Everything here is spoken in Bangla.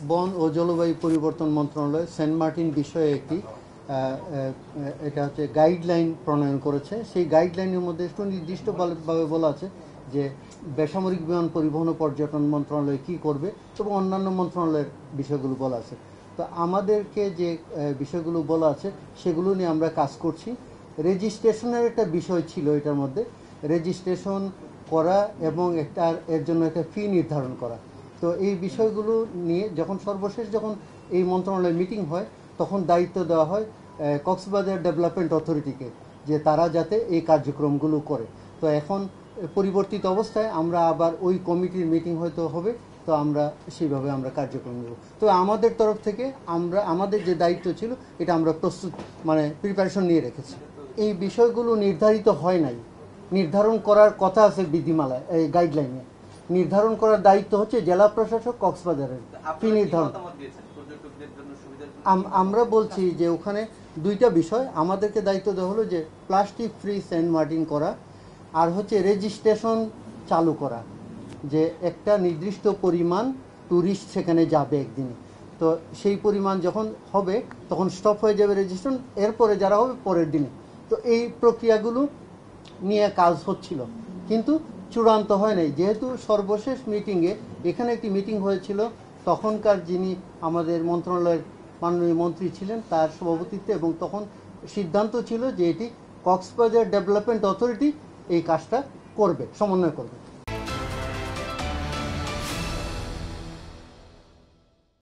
বন ও জলবায়ু পরিবর্তন মন্ত্রণালয় সেন্ট মার্টিন বিষয়ে একটি এটা হচ্ছে গাইডলাইন প্রণয়ন করেছে। সেই গাইডলাইনের মধ্যে একটু নির্দিষ্টভাবে বলা আছে যে বেসামরিক বিমান পরিবহন ও পর্যটন মন্ত্রণালয় কী করবে এবং অন্যান্য মন্ত্রণালয়ের বিষয়গুলো বলা আছে। তো আমাদেরকে যে বিষয়গুলো বলা আছে সেগুলো নিয়ে আমরা কাজ করছি। রেজিস্ট্রেশনের একটা বিষয় ছিল এটার মধ্যে, রেজিস্ট্রেশন করা এবং এর জন্য একটা ফি নির্ধারণ করা। তো এই বিষয়গুলো নিয়ে সর্বশেষ যখন এই মন্ত্রণালয় মিটিং হয় তখন দায়িত্ব দেওয়া হয় কক্সবাজার ডেভেলপমেন্ট অথরিটিকে, যে তারা যাতে এই কার্যক্রমগুলো করে। তো এখন পরিবর্তিত অবস্থায় আমরা আবার ওই কমিটির মিটিং হয়তো হবে, তো আমরা সেইভাবে আমরা কার্যক্রম নেব। তো আমাদের তরফ থেকে আমাদের যে দায়িত্ব ছিল এটা আমরা প্রিপারেশন নিয়ে রেখেছি। এই বিষয়গুলো নির্ধারিত হয় নাই, নির্ধারণ করার কথা আছে বিধিমালায়, এই গাইডলাইনে। নির্ধারণ করার দায়িত্ব হচ্ছে জেলা প্রশাসক কক্সবাজারের। ফি নির্ধারণ আমরা বলছি যে ওখানে দুইটা বিষয় আমাদেরকে দায়িত্ব দেওয়া হলো, যে প্লাস্টিক ফ্রি সেন্ট মার্টিন করা আর হচ্ছে রেজিস্ট্রেশন চালু করা, যে একটা নির্দিষ্ট পরিমাণ ট্যুরিস্ট সেখানে যাবে একদিনে। তো সেই পরিমাণ যখন হবে তখন স্টপ হয়ে যাবে রেজিস্ট্রেশন, এরপরে যারা হবে পরের দিনে। তো এই প্রক্রিয়াগুলো নিয়ে কাজ হচ্ছিল, কিন্তু চূড়ান্ত হয় নাই। যেহেতু সর্বশেষ মিটিংয়ে এখানে একটি মিটিং হয়েছিল, তখনকার যিনি আমাদের মন্ত্রণালয়ের মাননীয় মন্ত্রী ছিলেন তার সভাপতিত্বে, এবং তখন সিদ্ধান্ত ছিল যে এটি কক্সবাজার ডেভেলপমেন্ট অথরিটি এই কাজটা করবে, সমন্বয় করবে।